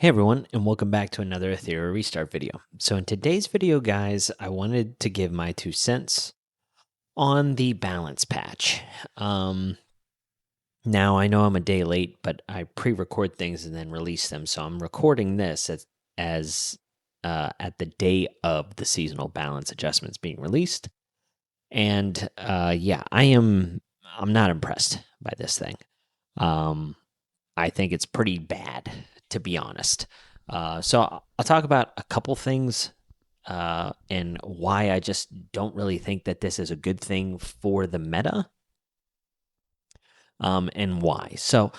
Hey everyone, and welcome back to another Etheria Restart video. So in today's video, guys, I wanted to give my 2 cents on the balance patch. Now, I know I'm a day late, but I pre-record things and then release them, so I'm recording this as at the day of the seasonal balance adjustments being released. And yeah, I'm not impressed by this thing. I think it's pretty bad, to be honest. So I'll talk about a couple things and why I just don't really think that this is a good thing for the meta, and why. So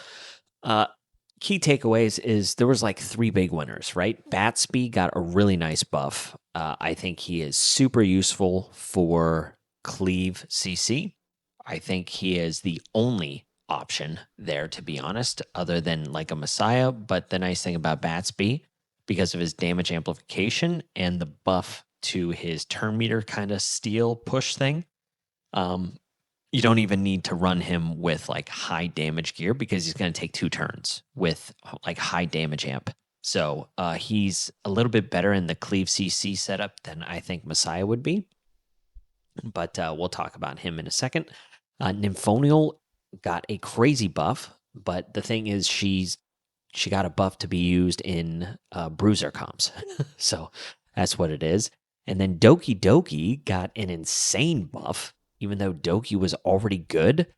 key takeaways is there was like 3 big winners, right? Batsby got a really nice buff. I think he is super useful for cleave CC. I think he is the only option there, to be honest, other than like a Messiah. But the nice thing about Batsby, because of his damage amplification and the buff to his turn meter kind of steal push thing, you don't even need to run him with like high damage gear because he's going to take 2 turns with like high damage amp. So he's a little bit better in the cleave CC setup than I think Messiah would be. But we'll talk about him in a second. Nymphonial got a crazy buff, but the thing is she got a buff to be used in bruiser comps. So that's what it is. And then Doyoki got an insane buff, even though Doki was already good.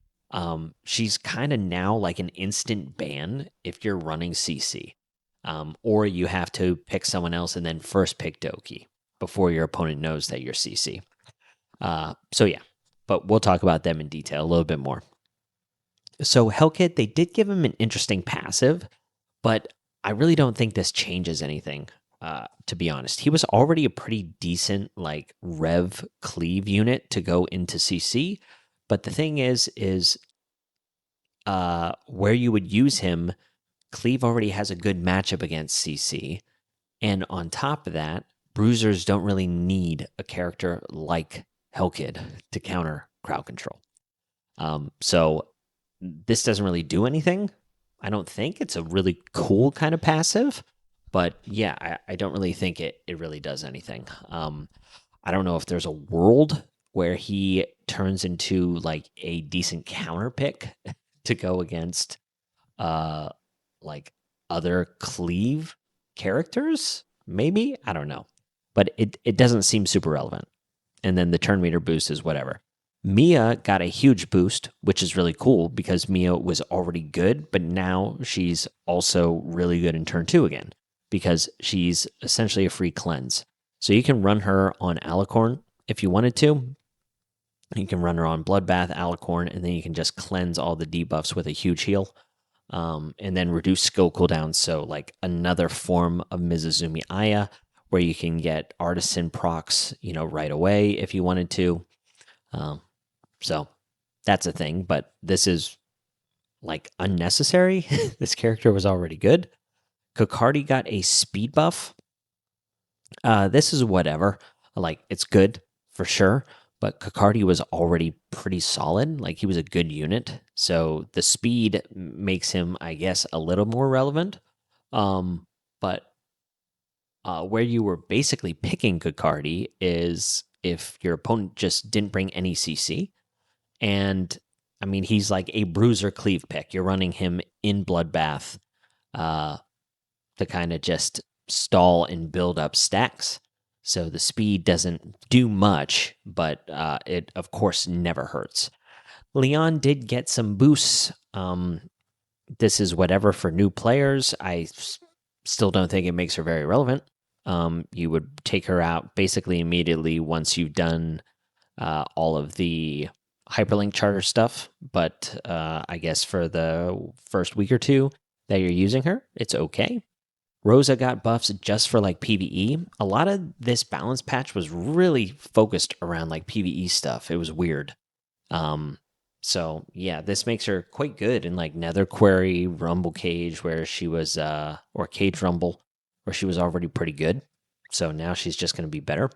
She's kind of now like an instant ban if you're running CC. Or you have to pick someone else and then first pick Doki before your opponent knows that you're CC. So yeah, but we'll talk about them in detail a little bit more. So Hellkit, they did give him an interesting passive, but I really don't think this changes anything, to be honest. He was already a pretty decent like rev cleave unit to go into CC, but the thing is where you would use him, cleave already has a good matchup against CC, and on top of that, bruisers don't really need a character like Hellkid to counter crowd control. So this doesn't really do anything. I don't think it's a really cool kind of passive, but yeah, I don't really think it really does anything. I don't know if there's a world where he turns into like a decent counter pick to go against like other cleave characters. Maybe, I don't know, but it doesn't seem super relevant. And then the turn meter boost is whatever. Mia got a huge boost, which is really cool because Mia was already good, but now she's also really good in turn 2 again because she's essentially a free cleanse. So you can run her on Alicorn if you wanted to. You can run her on Bloodbath, Alicorn, and then you can just cleanse all the debuffs with a huge heal, and then reduce skill cooldowns. So like another form of Mizuzumi Aya, where you can get Artisan procs, right away if you wanted to. So that's a thing, but this is like unnecessary. This character was already good. Kokardi got a speed buff. This is whatever. Like, it's good for sure, but Kokardi was already pretty solid. Like, he was a good unit. So the speed makes him, I guess, a little more relevant. But where you were basically picking Kokardi is if your opponent just didn't bring any CC. And I mean, he's like a bruiser cleave pick. You're running him in Bloodbath to kind of just stall and build up stacks. So the speed doesn't do much, but it, of course, never hurts. Leon did get some boosts. This is whatever for new players. I still don't think it makes her very relevant. You would take her out basically immediately once you've done all of the hyperlink charter stuff, but I guess for the first week or 2 that you're using her, it's okay. Rosa got buffs just for like PvE. A lot of this balance patch was really focused around like PvE stuff. It was weird. So yeah, this makes her quite good in like Nether Quarry, Rumble Cage, where she was, or Cage Rumble, where she was already pretty good. So now she's just going to be better.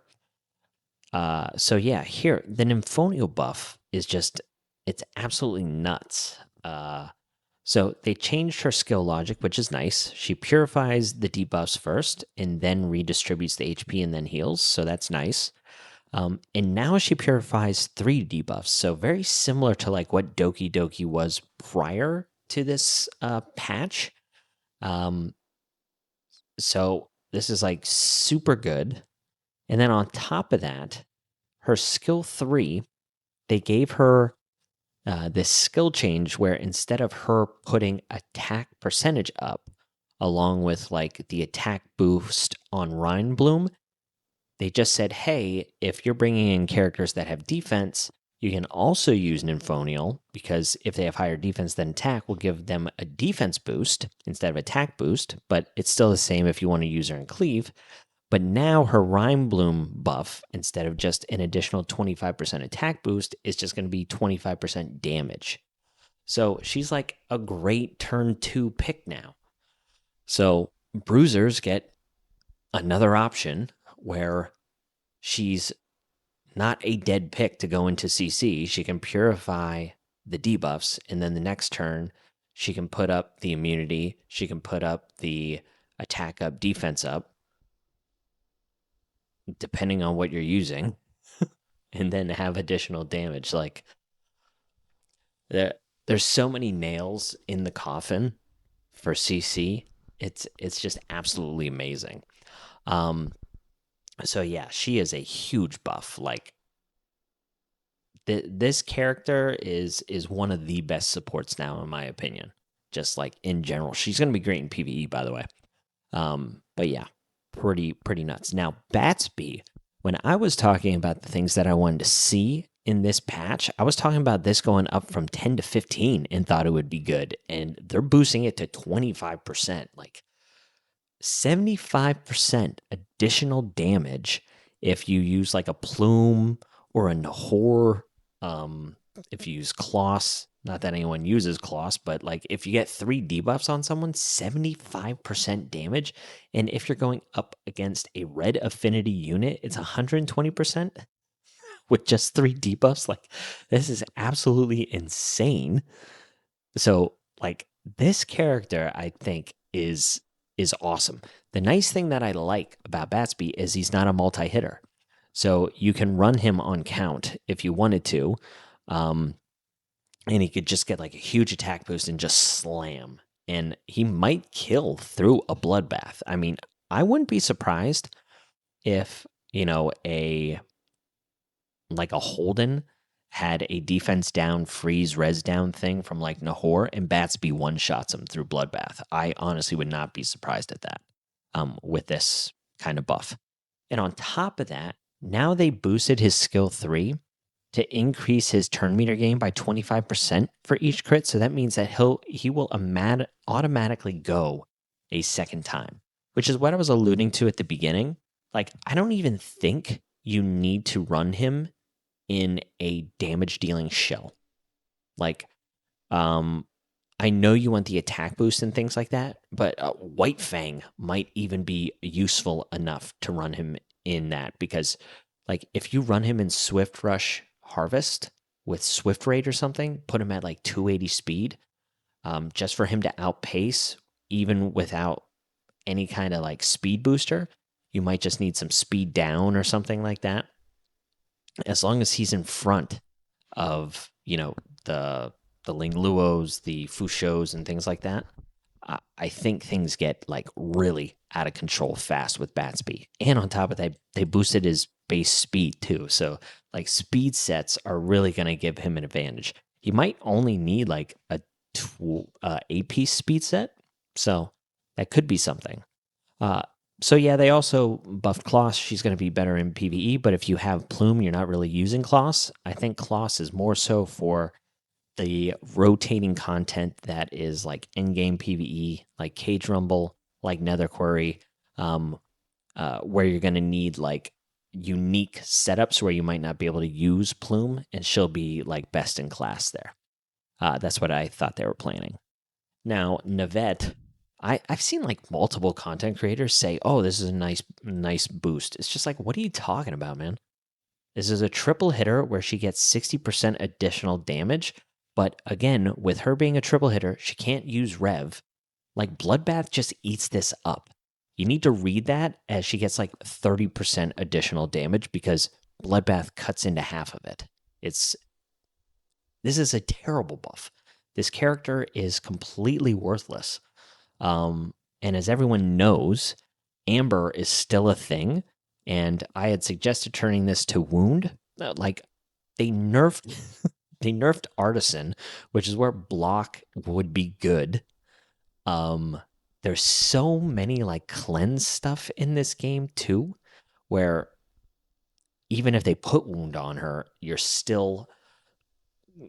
So yeah, here, the Nymphonial buff is just, it's absolutely nuts. So they changed her skill logic, which is nice. She purifies the debuffs first and then redistributes the HP and then heals. So that's nice. And now she purifies 3 debuffs. So very similar to like what Doki Doki was prior to this patch. So this is like super good. And then on top of that, her skill 3, they gave her this skill change where instead of her putting attack percentage up along with like the attack boost on Rhine Bloom, they just said, hey, if you're bringing in characters that have defense, you can also use Nymphonial, because if they have higher defense than attack, we'll give them a defense boost instead of attack boost, but it's still the same if you want to use her in Cleave. But now her Rhyme Bloom buff, instead of just an additional 25% attack boost, is just going to be 25% damage. So she's like a great turn 2 pick now. So bruisers get another option where she's not a dead pick to go into CC. She can purify the debuffs, and then the next turn, she can put up the immunity. She can put up the attack up, defense up, depending on what you're using, and then have additional damage. Like, there's so many nails in the coffin for CC. It's just absolutely amazing. So yeah, she is a huge buff. Like, this character is one of the best supports now, in my opinion. Just like in general, she's going to be great in PvE, by the way. But yeah, pretty nuts. Now, Batsby, when I was talking about the things that I wanted to see in this patch, I was talking about this going up from 10 to 15 and thought it would be good. And they're boosting it to 25%. Like, 75% additional damage if you use like a Plume or a Nahor. If you use Kloss, not that anyone uses Kloss, but like if you get 3 debuffs on someone, 75% damage. And if you're going up against a red affinity unit, it's 120% with just 3 debuffs. Like, this is absolutely insane. So like, this character, I think, is awesome. The nice thing that I like about Batsby is he's not a multi-hitter. So you can run him on count if you wanted to. And he could just get like a huge attack boost and just slam. And he might kill through a bloodbath. I mean, I wouldn't be surprised if, a Holden had a defense down, freeze, res down thing from like Nahor, and Batsby one-shots him through bloodbath. I honestly would not be surprised at that with this kind of buff. And on top of that, now they boosted his skill 3 to increase his turn meter gain by 25% for each crit. So that means that he will automatically go a second time, which is what I was alluding to at the beginning. Like, I don't even think you need to run him in a damage dealing shell. Like, I know you want the attack boost and things like that, but White Fang might even be useful enough to run him in that, because like if you run him in Swift Rush Harvest with Swift Raid or something, put him at like 280 speed, just for him to outpace even without any kind of like speed booster. You might just need some speed down or something like that. As long as he's in front of, the Ling Luos, the Fushos, and things like that, I think things get like really out of control fast with Batsby. And on top of that, they boosted his base speed too. So like speed sets are really going to give him an advantage. He might only need like a 8-piece speed set. So that could be something. So yeah, they also buffed Kloss. She's going to be better in PvE, but if you have Plume, you're not really using Kloss. I think Kloss is more so for the rotating content that is like in-game PvE, like Cage Rumble, like Nether Quarry, where you're going to need like unique setups where you might not be able to use Plume, and she'll be like best in class there. That's what I thought they were planning. Now, Navette, I've seen like multiple content creators say, oh, this is a nice boost. It's just like, what are you talking about, man? This is a triple hitter where she gets 60% additional damage, But again, with her being a triple hitter, she can't use Rev. Like, Bloodbath just eats this up. You need to read that as she gets like 30% additional damage because Bloodbath cuts into half of it. This is a terrible buff. This character is completely worthless. And as everyone knows, Amber is still a thing. And I had suggested turning this to Wound. Like, they nerfed they nerfed Artisan, which is where block would be good. There's so many like cleanse stuff in this game too, where even if they put Wound on her, you're still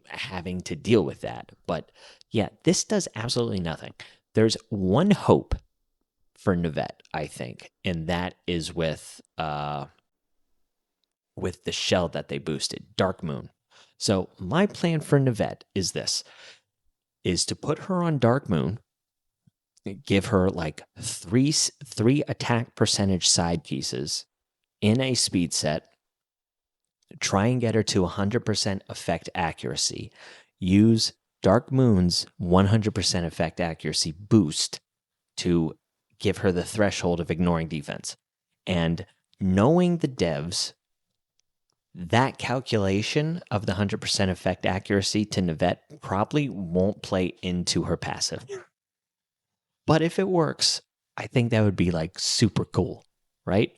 having to deal with that. But yeah, this does absolutely nothing. There's one hope for Nivette, I think, and that is with the shell that they boosted, Dark Moon. So my plan for Nivette is to put her on Dark Moon, give her like three attack percentage side pieces in a speed set, try and get her to 100% effect accuracy, use Dark Moon's 100% effect accuracy boost to give her the threshold of ignoring defense. And knowing the devs, that calculation of the 100% effect accuracy to Nivette probably won't play into her passive. But if it works, I think that would be like super cool, right?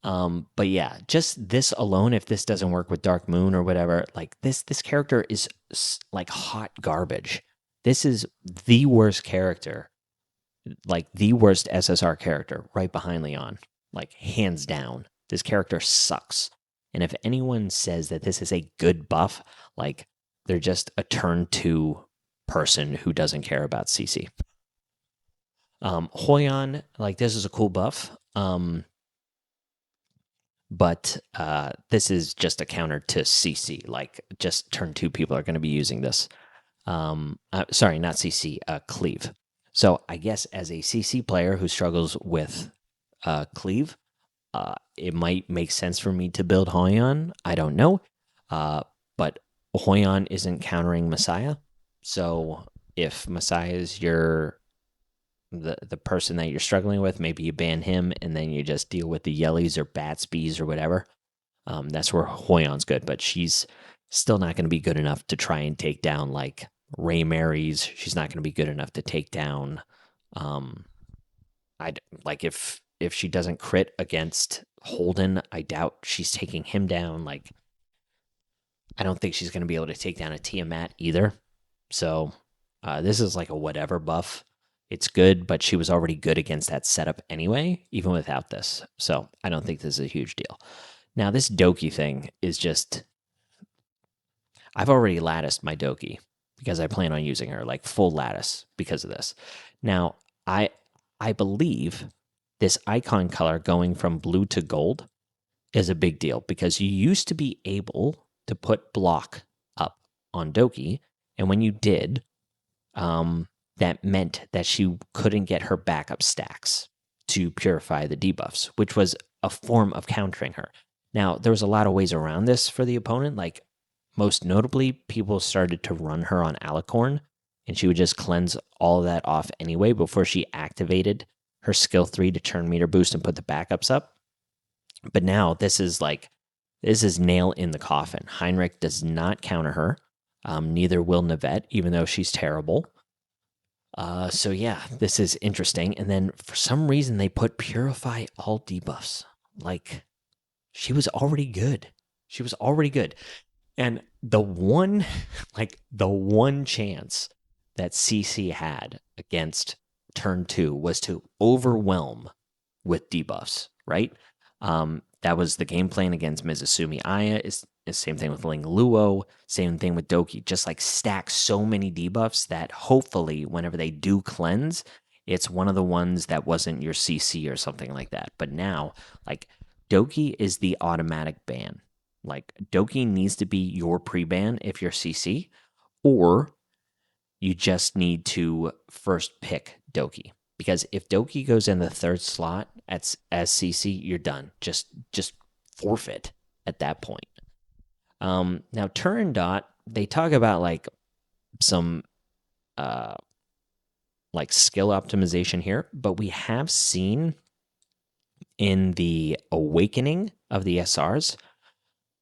But yeah, just this alone, if this doesn't work with Dark Moon or whatever, like this character is like hot garbage. This is the worst character, like the worst SSR character, right behind Leon, like hands down. This character sucks. And if anyone says that this is a good buff, like they're just a turn 2 person who doesn't care about CC. Hoyon, like this is a cool buff. But this is just a counter to CC. Like, just turn 2 people are going to be using this. Sorry, not CC, Cleave. So I guess as a CC player who struggles with Cleave, it might make sense for me to build Hoyon. I don't know. But Hoyon isn't countering Messiah. So if Messiah is the person that you're struggling with, maybe you ban him and then you just deal with the Yellies or Batsbys or whatever. That's where Hoyon's good, but she's still not going to be good enough to try and take down like Ray Marys. She's not going to be good enough to take down. I'd like if she doesn't crit against Holden, I doubt she's taking him down. Like, I don't think she's going to be able to take down a Tiamat either. So this is like a whatever buff. It's good, but she was already good against that setup anyway, even without this. So I don't think this is a huge deal. Now, this Doyoki thing is just... I've already latticed my Doyoki because I plan on using her, like full lattice because of this. Now, I believe this icon color going from blue to gold is a big deal because you used to be able to put block up on Doyoki, and when you did... that meant that she couldn't get her backup stacks to purify the debuffs, which was a form of countering her. Now, there was a lot of ways around this for the opponent. Like, most notably, people started to run her on Alicorn, and she would just cleanse all of that off anyway before she activated her skill 3 to turn meter boost and put the backups up. But now, this is nail in the coffin. Heinrich does not counter her. Neither will Nivette, even though she's terrible. So yeah, this is interesting. And then for some reason they put Purify all debuffs. Like, she was already good. And the one chance that CC had against turn 2 was to overwhelm with debuffs, right? That was the game plan against Mizusumi Aya. Is same thing with Ling Luo, same thing with Doyoki. Just like stack so many debuffs that hopefully whenever they do cleanse, it's one of the ones that wasn't your CC or something like that. But now, like, Doyoki is the automatic ban. Like, Doyoki needs to be your pre-ban if you're CC, or you just need to first pick Doyoki. Because if Doyoki goes in the 3rd slot as CC, you're done. Just forfeit at that point. Now, Turandot, they talk about like some like skill optimization here, but we have seen in the awakening of the SRs,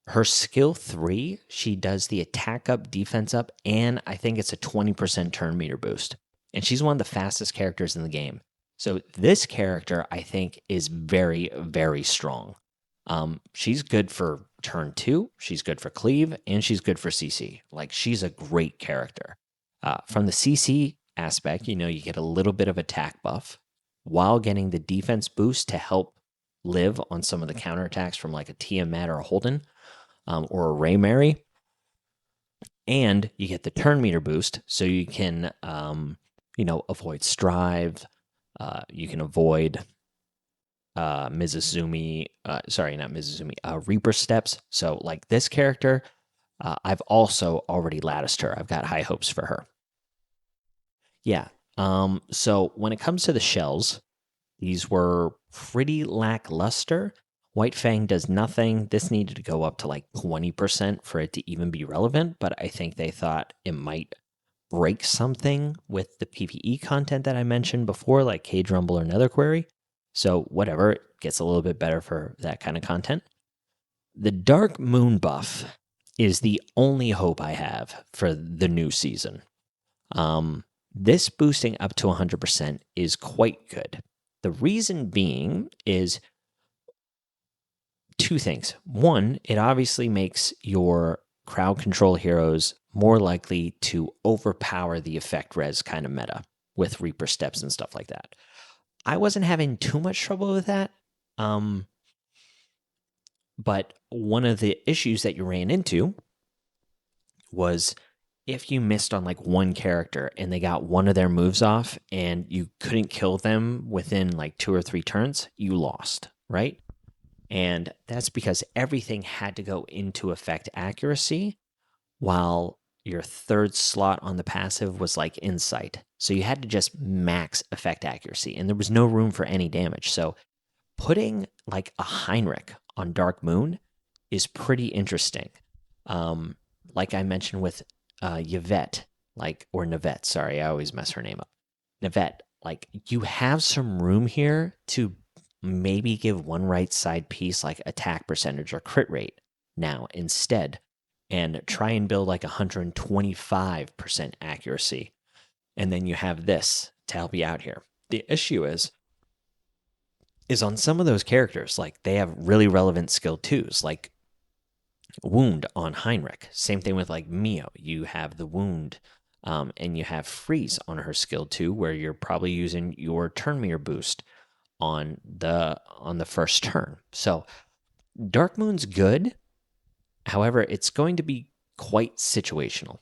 her skill 3, she does the attack up, defense up, and I think it's a 20% turn meter boost. And she's one of the fastest characters in the game. So this character, I think, is very, very strong. She's good for turn 2, she's good for cleave, and she's good for CC. Like, she's a great character. From the CC aspect, you get a little bit of attack buff while getting the defense boost to help live on some of the counterattacks from like a Tiamat or a Holden. Or a Ray Mary, and you get the turn meter boost, so you can, avoid Strive, you can avoid Mizuzumi, not Mizuzumi, Reaper Steps. So, like, this character, I've also already latticed her. I've got high hopes for her. Yeah. So when it comes to the shells, these were pretty lackluster. White Fang does nothing. This needed to go up to like 20% for it to even be relevant, but I think they thought it might break something with the PvE content that I mentioned before, like Cage Rumble or Nether Query. So whatever, it gets a little bit better for that kind of content. The Dark Moon buff is the only hope I have for the new season. This boosting up to 100% is quite good. The reason being is two things. One, it obviously makes your crowd control heroes more likely to overpower the effect res kind of meta with Reaper Steps and stuff like that. I wasn't having too much trouble with that. But one of the issues that you ran into was if you missed on like one character and they got one of their moves off and you couldn't kill them within like 2 or 3 turns, you lost, right? And that's because everything had to go into effect accuracy, while your third slot on the passive was like insight. So you had to just max effect accuracy, and there was no room for any damage. So putting like a Heinrich on Dark Moon is pretty interesting. Like I mentioned with Yvette, or Nivette, sorry, I always mess her name up. Nivette, like, you have some room here to maybe give one right side piece like attack percentage or crit rate now instead, and try and build like 125% accuracy. And then you have this to help you out here. The issue is on some of those characters, like, they have really relevant skill 2s, like Wound on Heinrich. Same thing with like Mio. You have the Wound, and you have Freeze on her skill 2, where you're probably using your turn meter boost on the first turn. So Dark Moon's good. However, it's going to be quite situational.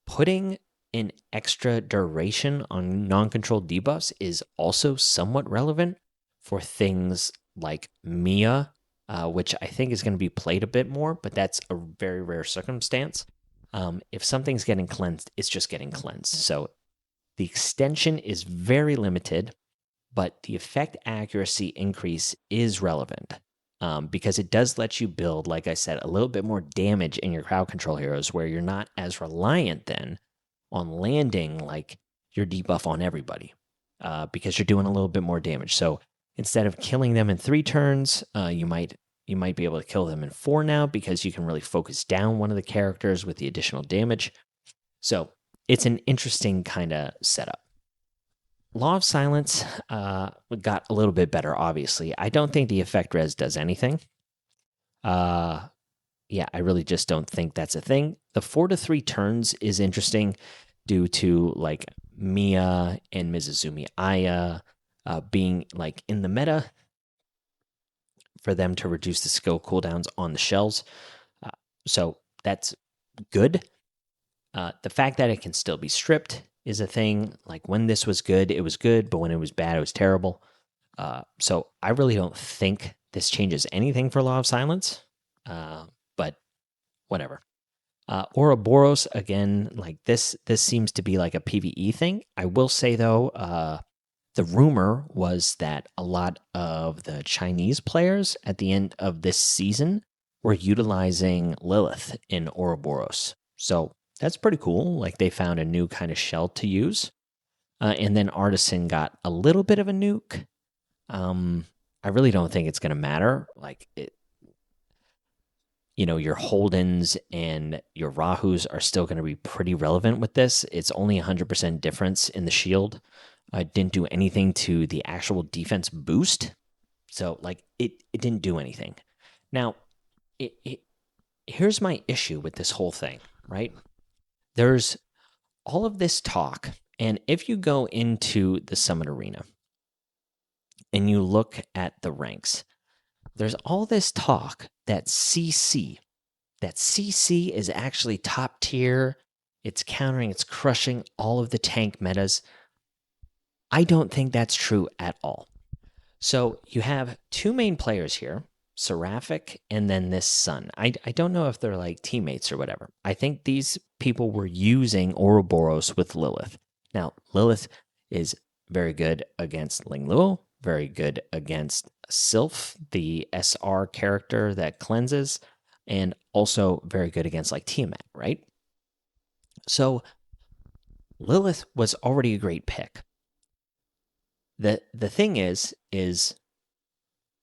Putting an extra duration on non-controlled debuffs is also somewhat relevant for things like Mia, which I think is going to be played a bit more, but that's a very rare circumstance. If something's getting cleansed, it's just getting cleansed. So the extension is very limited, but the effect accuracy increase is relevant, because it does let you build, like I said, a little bit more damage in your crowd control heroes, where you're not as reliant then on landing like your debuff on everybody, because you're doing a little bit more damage. So instead of killing them in 3 turns, you might be able to kill them in 4 now, because you can really focus down one of the characters with the additional damage. So it's an interesting kind of setup. Law of Silence got a little bit better, obviously. I don't think the effect res does anything. I really just don't think that's a thing. The 4 to 3 turns is interesting due to like Mia and Mizuzumi Aya being like in the meta for them to reduce the skill cooldowns on the shells. So that's good. The fact that it can still be stripped is a thing. Like, when this was good, it was good, but when it was bad, it was terrible. So I really don't think this changes anything for Law of Silence, but whatever. Ouroboros, again, like this seems to be like a PvE thing. I will say, though, the rumor was that a lot of the Chinese players at the end of this season were utilizing Lilith in Ouroboros. So that's pretty cool. Like they found a new kind of shell to use. And then Artisan got a little bit of a nuke. I really don't think it's going to matter. Like it, your Holdens and your Rahus are still going to be pretty relevant with this. It's only 100% difference in the shield. It didn't do anything to the actual defense boost. So, like, it didn't do anything. Now, here's my issue with this whole thing, right? There's all of this talk, and if you go into the Summit Arena and you look at the ranks, there's all this talk that CC is actually top tier. It's countering, it's crushing all of the tank metas. I don't think that's true at all. So you have two main players here, Seraphic and then this Sun. I don't know if they're like teammates or whatever. I think these people were using Ouroboros with Lilith. Now, Lilith is very good against Ling Luo, very good against Sylph, the SR character that cleanses, and also very good against like Tiamat, right? So Lilith was already a great pick. The thing is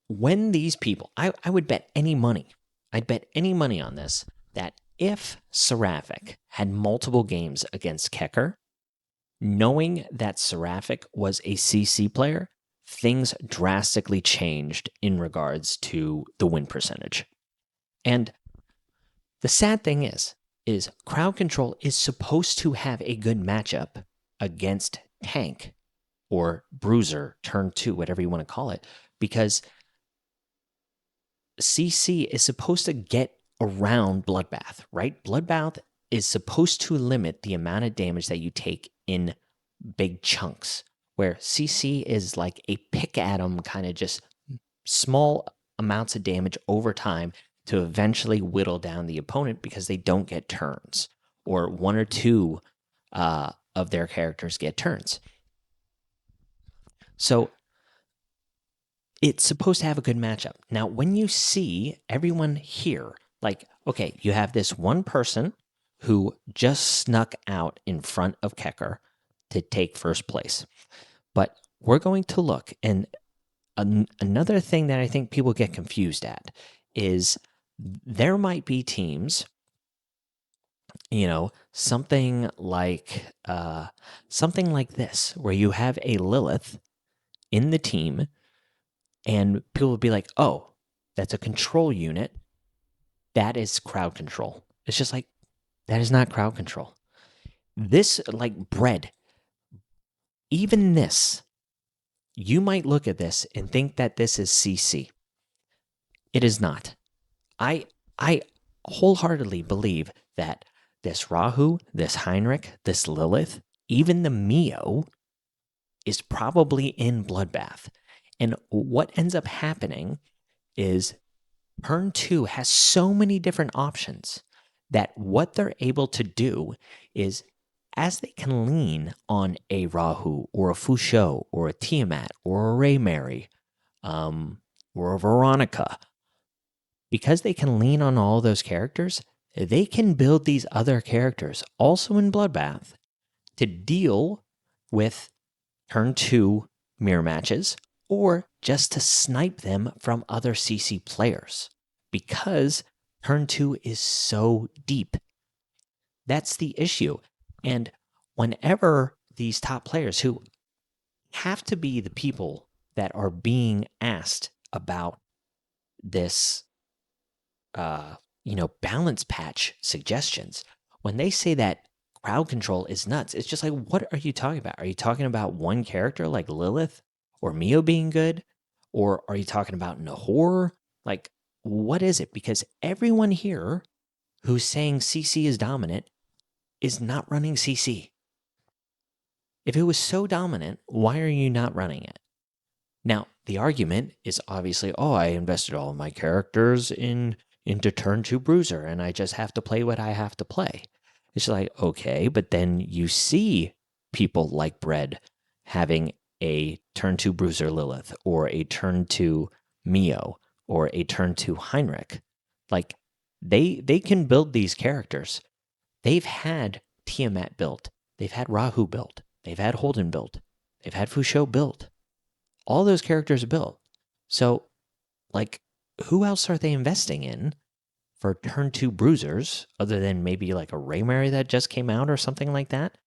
when these people, I would bet any money, I'd bet any money on this, that if Seraphic had multiple games against Kecker, knowing that Seraphic was a CC player, things drastically changed in regards to the win percentage. And the sad thing is crowd control is supposed to have a good matchup against tank or bruiser, turn 2, whatever you want to call it, because CC is supposed to get around Bloodbath, right? Bloodbath is supposed to limit the amount of damage that you take in big chunks, where CC is like a pick at 'em, kind of just small amounts of damage over time to eventually whittle down the opponent because they don't get turns, or one or two of their characters get turns. So it's supposed to have a good matchup. Now, when you see everyone here, like, okay, you have this one person who just snuck out in front of Kecker to take first place. But we're going to look, and another thing that I think people get confused at is there might be teams, something like this, where you have a Lilith in the team, and people would be like, oh, that's a control unit. That is crowd control. It's just like, that is not crowd control. This, like bread, even this, you might look at this and think that this is CC. It is not. I wholeheartedly believe that this Rahu, this Heinrich, this Lilith, even the Mio is probably in Bloodbath. And what ends up happening is turn 2 has so many different options that what they're able to do is, as they can lean on a Rahu or a Fusho or a Tiamat or a Raymary or a Veronica, because they can lean on all those characters, they can build these other characters also in Bloodbath to deal with turn 2 mirror matches, or just to snipe them from other CC players, because turn 2 is so deep. That's the issue. And whenever these top players, who have to be the people that are being asked about this, balance patch suggestions, when they say that crowd control is nuts, it's just like, what are you talking about? Are you talking about one character like Lilith or Mio being good? Or are you talking about Nahor? Like, what is it? Because everyone here who's saying CC is dominant is not running CC. If it was so dominant, why are you not running it? Now, the argument is obviously, oh, I invested all of my characters into turn 2 bruiser, and I just have to play what I have to play. It's like, okay, but then you see people like Bread having a turn 2 bruiser Lilith, or a turn 2 Mio, or a turn 2 Heinrich. Like, they can build these characters, They've had Tiamat built. They've had Rahu built. They've had Holden built. They've had Fusho built. All those characters are built. So, like, who else are they investing in for turn 2 bruisers other than maybe like a Raymary that just came out or something like that?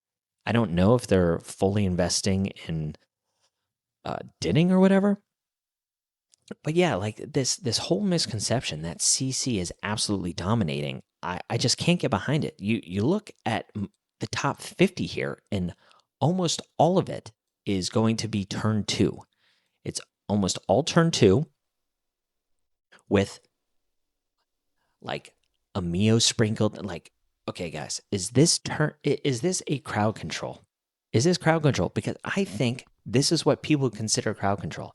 I don't know if they're fully investing in Dinning or whatever. But yeah, like this whole misconception that CC is absolutely dominating, I just can't get behind it. You look at the top 50 here, and almost all of it is going to be turn 2. It's almost all turn 2 with like a Mio sprinkled. Like, okay, guys, is this a crowd control? Is this crowd control? Because I think this is what people consider crowd control.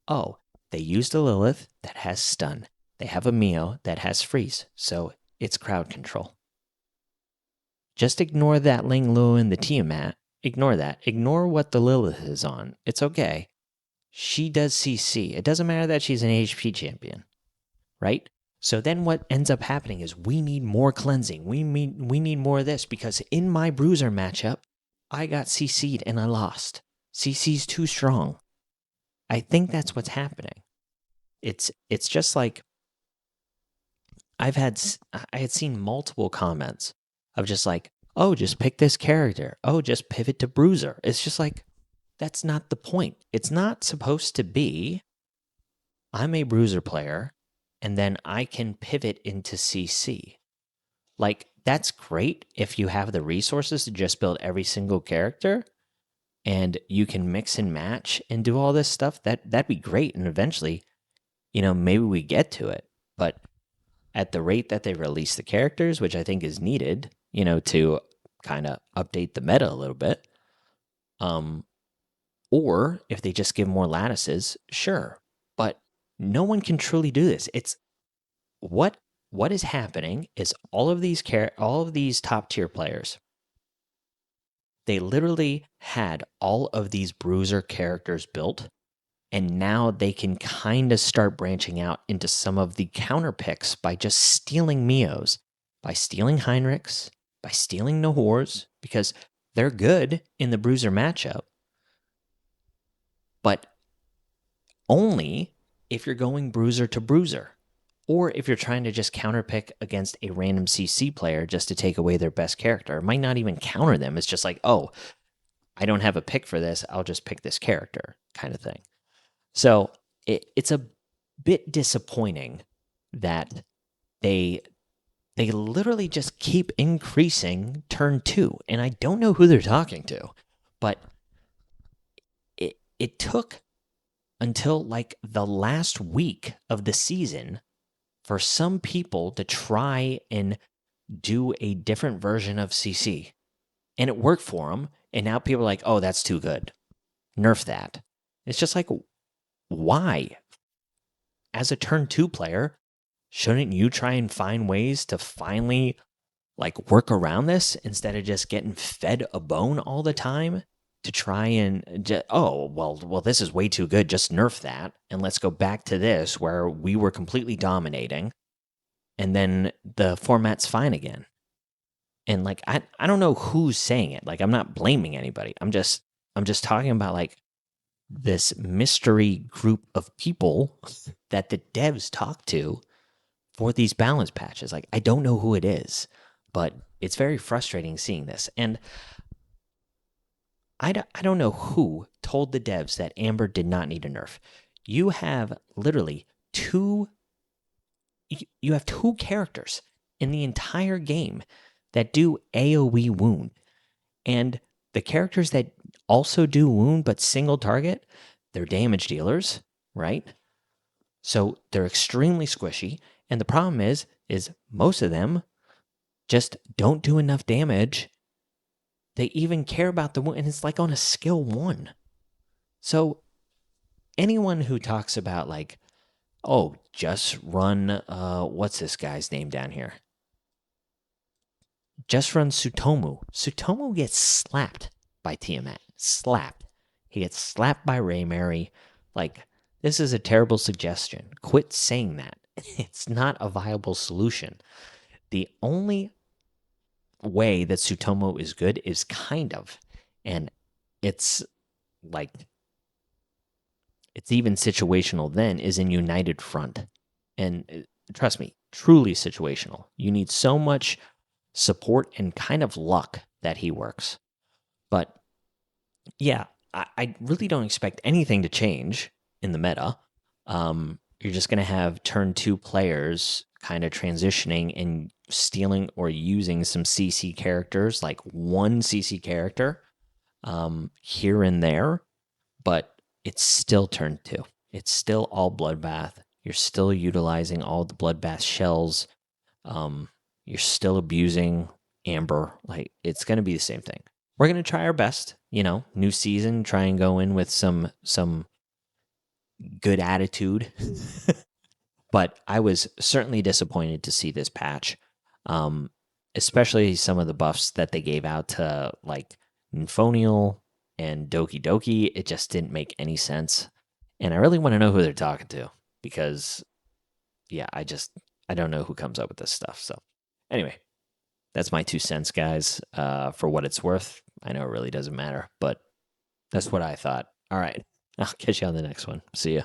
Oh, they used a Lilith that has stun. They have a Mio that has freeze, so it's crowd control. Just ignore that Ling Lu and the Tiamat. Ignore that. Ignore what the Lilith is on. It's okay. She does CC. It doesn't matter that she's an HP champion, right? So then what ends up happening is we need more cleansing. We need more of this because in my bruiser matchup, I got CC'd and I lost. CC's too strong. I think that's what's happening. It's just like I had seen multiple comments of just like, oh, just pick this character. Oh, just pivot to bruiser. It's just like, that's not the point. It's not supposed to be, I'm a bruiser player, and then I can pivot into CC. Like, that's great if you have the resources to just build every single character and you can mix and match and do all this stuff. That'd be great. And eventually, maybe we get to it. But at the rate that they release the characters, which I think is needed, to kind of update the meta a little bit, or if they just give more lattices, sure. But no one can truly do this. It's what is happening is all of these top tier players, they literally had all of these bruiser characters built, and now they can kind of start branching out into some of the counter picks by just stealing Mios, by stealing Heinrichs, by stealing Nahors, because they're good in the bruiser matchup, but only if you're going bruiser to bruiser, or if you're trying to just counterpick against a random CC player just to take away their best character. It might not even counter them. It's just like, oh, I don't have a pick for this. I'll just pick this character kind of thing. So it's a bit disappointing that they literally just keep increasing turn 2. And I don't know who they're talking to, but it took until like the last week of the season for some people to try and do a different version of CC. And it worked for them. And now people are like, oh, that's too good. Nerf that. It's just like, why? As a turn 2 player, shouldn't you try and find ways to finally like work around this instead of just getting fed a bone all the time to try and this is way too good. Just nerf that. And let's go back to this where we were completely dominating. And then the format's fine again. And like, I don't know who's saying it. Like, I'm not blaming anybody. I'm just talking about like this mystery group of people that the devs talk to for these balance patches. Like, I don't know who it is, but it's very frustrating seeing this. And I don't know who told the devs that Amber did not need a nerf. You have literally two characters in the entire game that do AoE wound. And the characters that also do wound but single target, they're damage dealers, right? So they're extremely squishy. And the problem is most of them just don't do enough damage. They even care about the wound, and it's like on a skill 1. So anyone who talks about like, oh, just run, what's this guy's name down here? Just run Tsutomu. Tsutomu gets slapped by Tiamat. Slapped. He gets slapped by Raymary. Like, this is a terrible suggestion. Quit saying that. It's not a viable solution. The only way that Tsutomu is good is kind of, and it's like it's even situational then is in United Front. And trust me, truly situational. You need so much support and kind of luck that he works. But yeah, I really don't expect anything to change in the meta. You're just going to have turn 2 players kind of transitioning and stealing or using some CC characters, like one CC character here and there, but it's still turn 2. It's still all Bloodbath. You're still utilizing all the Bloodbath shells. You're still abusing Amber. Like, it's going to be the same thing. We're going to try our best, new season, try and go in with some good attitude. But I was certainly disappointed to see this patch, especially some of the buffs that they gave out to like Nymphonial and Doki. It just didn't make any sense. And I really want to know who they're talking to because, yeah, I don't know who comes up with this stuff. So anyway, that's my 2 cents, guys, for what it's worth. I know it really doesn't matter, but that's what I thought. All right. I'll catch you on the next one. See ya.